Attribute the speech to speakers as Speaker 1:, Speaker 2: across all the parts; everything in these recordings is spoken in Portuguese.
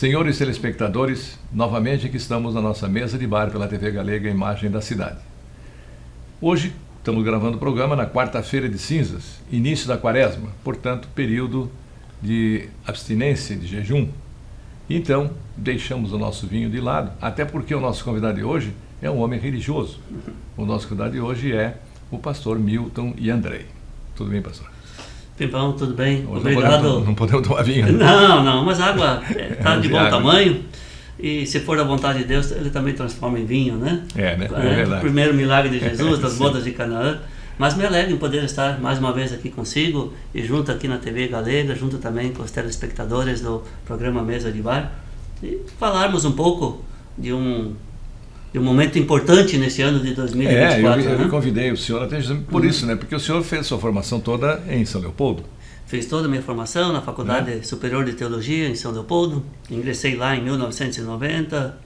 Speaker 1: Senhores telespectadores, novamente aqui estamos na nossa mesa de bar pela TV Galega, Imagem da Cidade. Hoje estamos gravando o programa na quarta-feira de cinzas, início da quaresma, portanto, período de abstinência, de jejum. Então, deixamos o nosso vinho de lado, até porque o nosso convidado de hoje é um homem religioso. O nosso convidado de hoje é o pastor Milton Yandrei. Tudo bem, pastor?
Speaker 2: Pimpão, tudo bem?
Speaker 1: Hoje
Speaker 2: obrigado.
Speaker 1: Não podemos tomar vinho, né?
Speaker 2: Não, mas a água está de bom tamanho e se for da vontade de Deus, ele também transforma em vinho, né?
Speaker 1: É verdade.
Speaker 2: O primeiro milagre de Jesus, das bodas de Canaã. Mas me alegro em poder estar mais uma vez aqui consigo e junto aqui na TV Galega, junto também com os telespectadores do programa Mesa de Bar e falarmos um pouco de um momento importante nesse ano de 2024.
Speaker 1: Eu convidei o senhor até por isso, né? Porque o senhor fez sua formação toda em São Leopoldo.
Speaker 2: Fiz toda a minha formação na Faculdade Superior de Teologia em São Leopoldo. Ingressei lá em 1990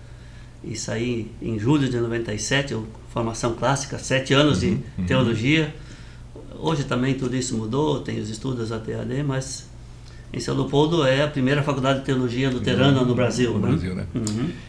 Speaker 2: e saí em julho de 97, formação clássica, 7 anos de teologia. Hoje também tudo isso mudou, tenho os estudos ATAD, mas em São Leopoldo é a primeira faculdade de teologia luterana no Brasil.
Speaker 1: No Brasil, né?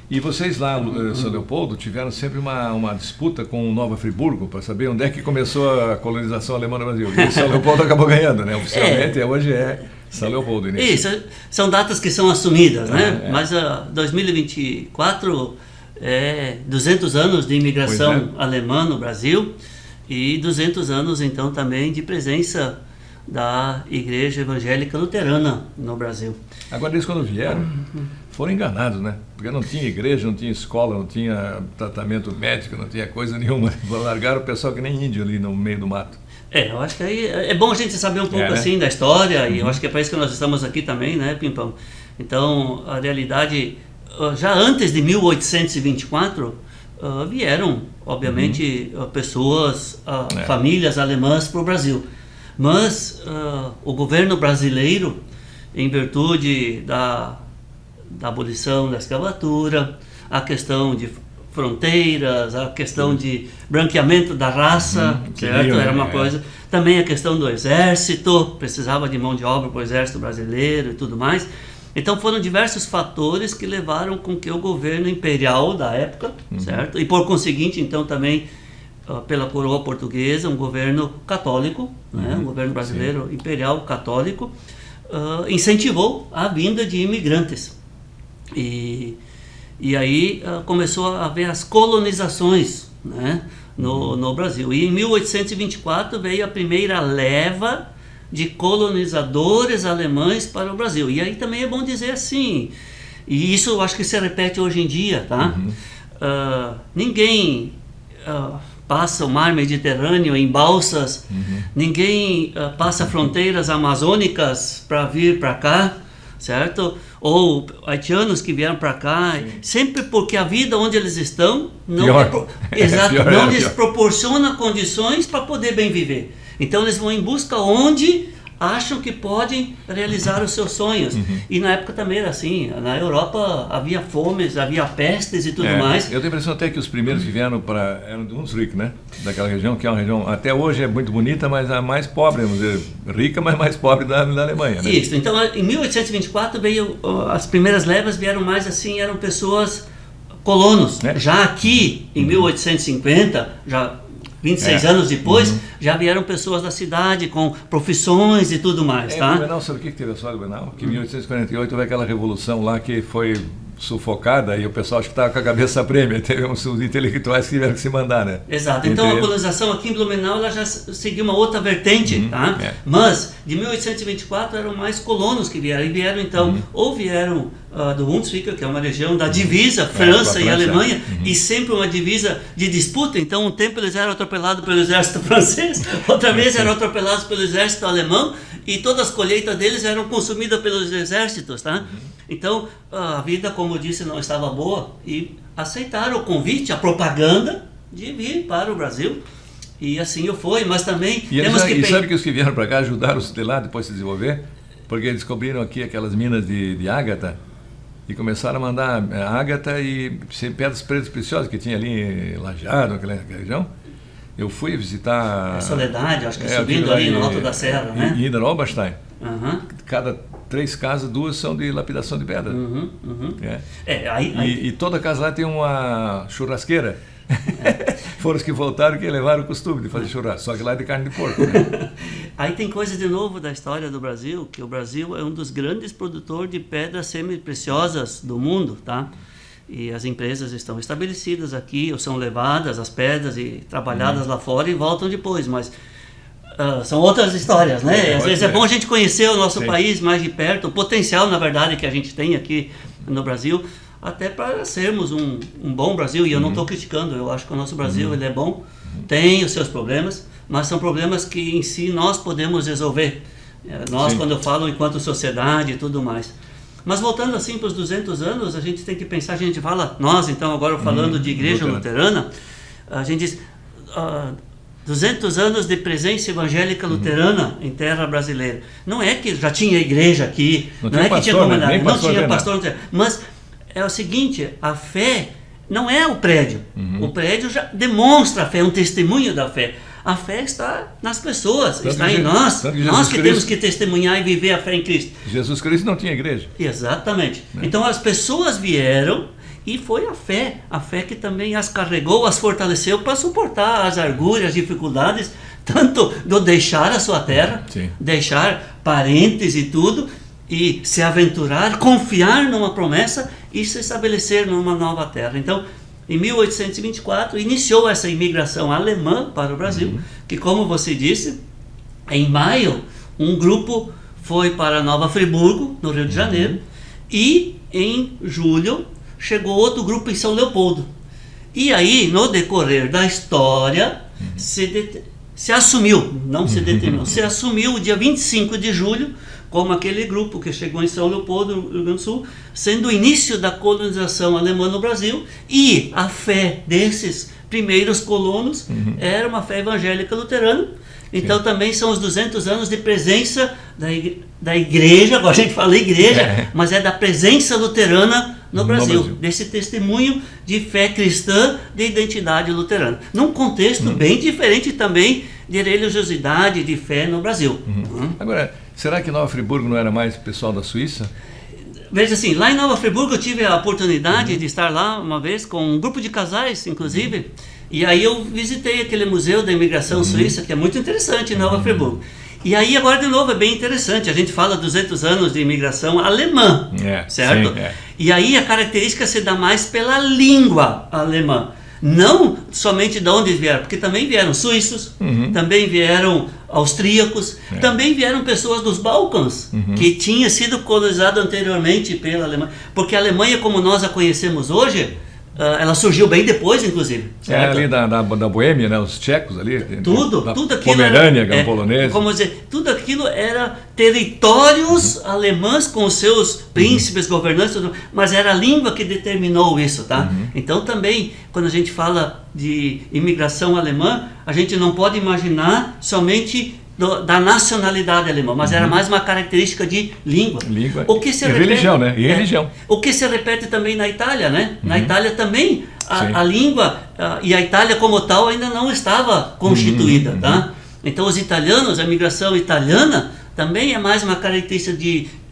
Speaker 1: E vocês lá em São Leopoldo tiveram sempre uma disputa com Nova Friburgo para saber onde é que começou a colonização alemã no Brasil. E São Leopoldo acabou ganhando, né? Oficialmente, hoje é São Leopoldo.
Speaker 2: Isso, são datas que são assumidas, né? Mas 2024 é 200 anos de imigração alemã no Brasil e 200 anos, então, também de presença da Igreja Evangélica Luterana no Brasil.
Speaker 1: Agora, eles quando vieram, foram enganados, né? Porque não tinha igreja, não tinha escola, não tinha tratamento médico, não tinha coisa nenhuma. Largaram o pessoal que nem índio ali no meio do mato.
Speaker 2: Eu acho que aí é bom a gente saber um pouco assim da história, e eu acho que é para isso que nós estamos aqui também, né, Pimpão? Então, a realidade, já antes de 1824, vieram, obviamente, pessoas, famílias alemãs para o Brasil. Mas o governo brasileiro, em virtude da abolição da escravatura, a questão de fronteiras, a questão de branqueamento da raça, certo? Era uma coisa. Também a questão do exército, precisava de mão de obra para o exército brasileiro e tudo mais. Então foram diversos fatores que levaram com que o governo imperial da época, certo? E por conseguinte, então também pela coroa portuguesa, um governo católico, né? Um governo brasileiro imperial católico, incentivou a vinda de imigrantes. E aí começou a haver as colonizações, né? no Brasil. E em 1824 veio a primeira leva de colonizadores alemães para o Brasil. E aí também é bom dizer assim, e isso eu acho que se repete hoje em dia, tá? Ninguém passa o mar Mediterrâneo em balsas, ninguém passa fronteiras amazônicas para vir para cá, certo? Ou haitianos que vieram para cá, sempre porque a vida onde eles estão não lhes proporciona condições para poder bem viver. Então eles vão em busca onde acham que podem realizar os seus sonhos. E na época também era assim, na Europa havia fomes, havia pestes e tudo mais.
Speaker 1: Eu tenho a impressão até que os primeiros que vieram eram de Hunsrück, né? Daquela região, que é uma região, até hoje é muito bonita, mas a mais pobre, vamos dizer, rica, mas mais pobre da Alemanha, né?
Speaker 2: Isso, então em 1824 veio, as primeiras levas vieram mais assim, eram pessoas, colonos. Já aqui, em 1850, já 26 anos depois, já vieram pessoas da cidade com profissões e tudo mais, tá?
Speaker 1: Blumenau, sabe o que teve a só de Blumenau? Que em 1848 houve aquela revolução lá que foi sufocada e o pessoal acho que estava com a cabeça prêmia, teve uns intelectuais que tiveram que se mandar, né?
Speaker 2: Exato, então a colonização aqui em Blumenau ela já seguiu uma outra vertente, tá? Mas de 1824 eram mais colonos que vieram, e vieram então, ou vieram do Hunsrück, que é uma região da divisa França e Alemanha, e sempre uma divisa de disputa. Então um tempo eles eram atropelados pelo exército francês, outra vez eram atropelados pelo exército alemão, e todas as colheitas deles eram consumidas pelos exércitos, tá? Então a vida, como eu disse, não estava boa e aceitaram o convite, a propaganda de vir para o Brasil. E assim foi, mas também
Speaker 1: sabe que os que vieram para cá ajudaram os de lá depois a se desenvolver? Porque descobriram aqui aquelas minas de ágata e começaram a mandar ágata e pedras pretas preciosas que tinha ali em Lajeado, naquela região. Eu fui visitar...
Speaker 2: Soledade, acho que subindo ali no alto da serra, né?
Speaker 1: Em Niederoberstein. Cada 3 casas, 2 são de lapidação de pedra. E toda casa lá tem uma churrasqueira. Foram os que voltaram que levaram o costume de fazer churrasco, só que lá é de carne de porco, né?
Speaker 2: Aí tem coisa de novo da história do Brasil, que o Brasil é um dos grandes produtores de pedras semi-preciosas do mundo, tá? E as empresas estão estabelecidas aqui, ou são levadas as pedras e trabalhadas lá fora e voltam depois, mas são outras histórias, né? Às vezes é bom a gente conhecer o nosso país mais de perto, o potencial, na verdade, que a gente tem aqui no Brasil, até para sermos um bom Brasil. E eu não estou criticando, eu acho que o nosso Brasil ele é bom, tem os seus problemas, mas são problemas que em si nós podemos resolver. Nós, quando eu falo enquanto sociedade e tudo mais. Mas voltando assim para os 200 anos, a gente tem que pensar, a gente fala, nós então agora falando de igreja luterana, a gente diz 200 anos de presença evangélica luterana em terra brasileira. Não é que já tinha igreja aqui, não é que tinha comunidade, não tinha pastor, mas é o seguinte, a fé não é o prédio. O prédio já demonstra a fé, é um testemunho da fé. A fé está nas pessoas, está em nós. Nós que temos que testemunhar e viver a fé em Cristo.
Speaker 1: Jesus Cristo não tinha igreja.
Speaker 2: Exatamente. Então as pessoas vieram e foi a fé que também as carregou, as fortaleceu para suportar as argúrias, as dificuldades, tanto do deixar a sua terra, deixar parentes e tudo, e se aventurar, confiar numa promessa e se estabelecer numa nova terra. Então, em 1824, iniciou essa imigração alemã para o Brasil, que, como você disse, em maio, um grupo foi para Nova Friburgo, no Rio de Janeiro, e em julho chegou outro grupo em São Leopoldo. E aí, no decorrer da história, se assumiu, não se determinou, se assumiu o dia 25 de julho, como aquele grupo que chegou em São Leopoldo, no Rio Grande do Sul, sendo o início da colonização alemã no Brasil, e a fé desses primeiros colonos era uma fé evangélica luterana. Então também são os 200 anos de presença da igreja, agora a gente fala igreja, mas é da presença luterana no Brasil, desse testemunho de fé cristã, de identidade luterana. Num contexto bem diferente também de religiosidade, de fé no Brasil.
Speaker 1: Agora, será que Nova Friburgo não era mais pessoal da Suíça?
Speaker 2: Veja assim, lá em Nova Friburgo eu tive a oportunidade de estar lá uma vez com um grupo de casais, inclusive, e aí eu visitei aquele museu da imigração suíça, que é muito interessante em Nova Friburgo. E aí agora de novo é bem interessante, a gente fala 200 anos de imigração alemã, certo?
Speaker 1: Sim,
Speaker 2: E aí a característica se dá mais pela língua alemã. Não somente de onde vieram, porque também vieram suíços, também vieram austríacos, também vieram pessoas dos Balcãs, que tinha sido colonizado anteriormente pela Alemanha. Porque a Alemanha, como nós a conhecemos hoje, ela surgiu bem depois, inclusive. Certo?
Speaker 1: Ali da Boêmia, né? Os tchecos ali.
Speaker 2: Tudo aquilo.
Speaker 1: Pomerânia, era polonesa.
Speaker 2: Como dizer, tudo aquilo era territórios alemães com os seus príncipes, governantes, mas era a língua que determinou isso, tá? Então também, quando a gente fala de imigração alemã, a gente não pode imaginar somente da nacionalidade alemã, mas era mais uma característica de língua. O que se repete,
Speaker 1: religião, né? E religião.
Speaker 2: O que se repete também na Itália, né? Na Itália também a língua e a Itália como tal ainda não estava constituída, tá? Então os italianos, a imigração italiana também é mais uma característica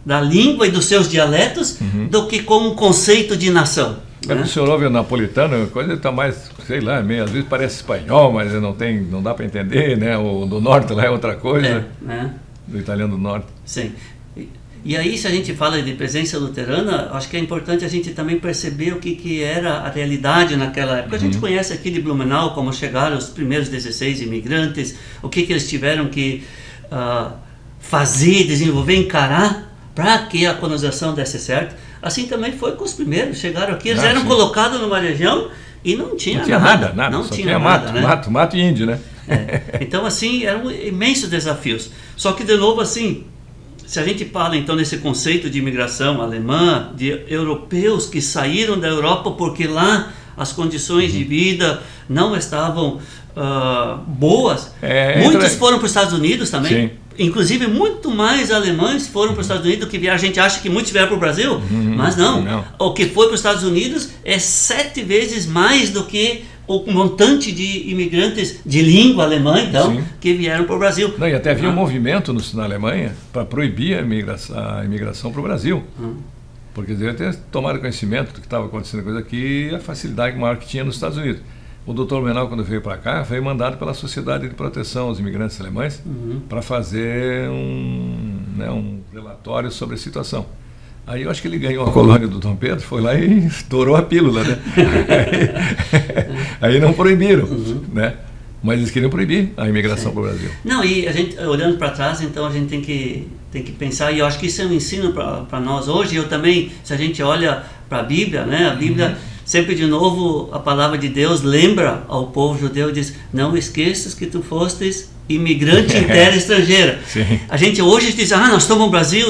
Speaker 2: da língua e dos seus dialetos do que como um conceito de nação.
Speaker 1: O senhor ouve o napolitano, a coisa está mais, sei lá, meio, às vezes parece espanhol, mas não dá para entender, né? O do norte lá é outra coisa, do italiano do norte.
Speaker 2: Sim. E aí, se a gente fala de presença luterana, acho que é importante a gente também perceber o que era a realidade naquela época. A gente conhece aqui de Blumenau como chegaram os primeiros 16 imigrantes, o que eles tiveram que fazer, desenvolver, encarar para que a colonização desse certo. Assim também foi com os primeiros, chegaram aqui, eles eram colocados numa região e não tinha nada.
Speaker 1: Não tinha nada, mato e índio, né?
Speaker 2: Então, assim, eram imensos desafios. Só que, de novo, assim, se a gente fala, então, nesse conceito de imigração alemã, de europeus que saíram da Europa porque lá as condições de vida não estavam boas, muitos foram para os Estados Unidos também.
Speaker 1: Sim.
Speaker 2: Inclusive, muito mais alemães foram para os Estados Unidos do que vieram. A gente acha que muitos vieram para o Brasil, mas não. O que foi para os Estados Unidos é 7 vezes mais do que o montante de imigrantes de língua alemã, então, que vieram para o Brasil.
Speaker 1: Não, e até havia um movimento na Alemanha para proibir a imigração para o Brasil. Porque eles devem ter tomado conhecimento do que estava acontecendo coisa aqui e a facilidade maior que tinha nos Estados Unidos. O Dr. Menal, quando veio para cá, foi mandado pela Sociedade de Proteção aos Imigrantes Alemães para fazer um relatório sobre a situação. Aí eu acho que ele ganhou a colônia do Dom Pedro, foi lá e estourou a pílula, né? Aí não proibiram, né? Mas eles queriam proibir a imigração para o Brasil.
Speaker 2: Não, e a gente, olhando para trás, então a gente tem que pensar, e eu acho que isso é um ensino para nós hoje. Eu também, se a gente olha para a Bíblia, né? A Bíblia, sempre de novo, a palavra de Deus lembra ao povo judeu, diz, não esqueças que tu fostes imigrante em terra estrangeira.
Speaker 1: Sim.
Speaker 2: A gente hoje diz, nós estamos no Brasil,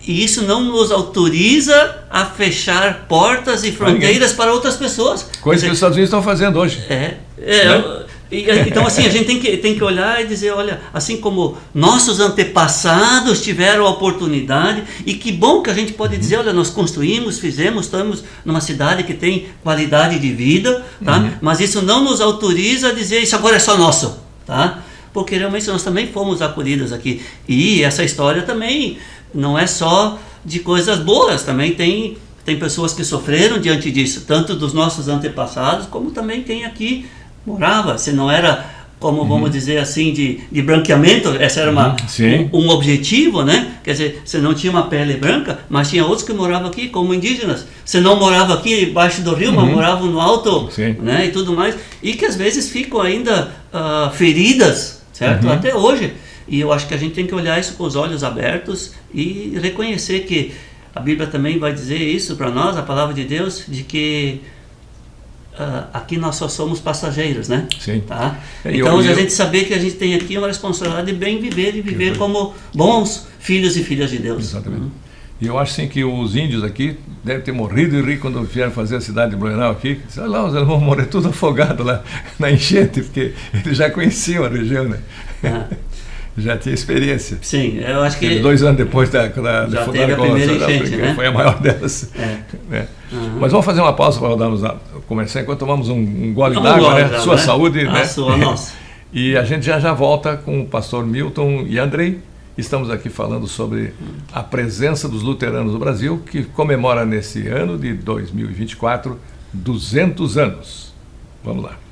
Speaker 2: e isso não nos autoriza a fechar portas e fronteiras para outras pessoas.
Speaker 1: Coisa que os Estados Unidos estão fazendo hoje.
Speaker 2: Né? Então, assim, a gente tem que olhar e dizer, olha, assim como nossos antepassados tiveram a oportunidade, e que bom que a gente pode dizer, olha, nós construímos, fizemos, estamos numa cidade que tem qualidade de vida, tá? Mas isso não nos autoriza a dizer, isso agora é só nosso, tá? Porque realmente nós também fomos acolhidos aqui. E essa história também não é só de coisas boas, também tem pessoas que sofreram diante disso, tanto dos nossos antepassados, como também tem aqui morava. Se não era, como vamos dizer assim, de branqueamento, essa era um objetivo, né? Quer dizer, você não tinha uma pele branca, mas tinha outros que moravam aqui como indígenas. Você não morava aqui embaixo do rio, mas moravam no alto, né? E tudo mais. E que às vezes ficam ainda feridas, certo? Até hoje. E eu acho que a gente tem que olhar isso com os olhos abertos e reconhecer que a Bíblia também vai dizer isso para nós, a palavra de Deus, de que aqui nós só somos passageiros, né?
Speaker 1: Sim.
Speaker 2: Tá? Então, a gente saber que a gente tem aqui uma responsabilidade de bem viver e viver como bons filhos e filhas de Deus.
Speaker 1: Exatamente. E eu acho sim que os índios aqui devem ter morrido de rir quando vieram fazer a cidade de Blumenau aqui. Olha lá, os alemães morreram tudo afogados lá na enchente, porque eles já conheciam a região, né? Já tinha experiência.
Speaker 2: Sim, eu acho que...
Speaker 1: 2 anos depois da
Speaker 2: já teve a primeira enchente, né?
Speaker 1: Foi a maior delas. Né? Mas vamos fazer uma pausa para rodarmos a comercial, enquanto tomamos um gole d'água, né? Sua saúde,
Speaker 2: a
Speaker 1: né?
Speaker 2: Sua, nossa.
Speaker 1: E a gente já volta com o pastor Milton e Andrei. Estamos aqui falando sobre a presença dos luteranos no Brasil, que comemora nesse ano de 2024 200 anos. Vamos lá.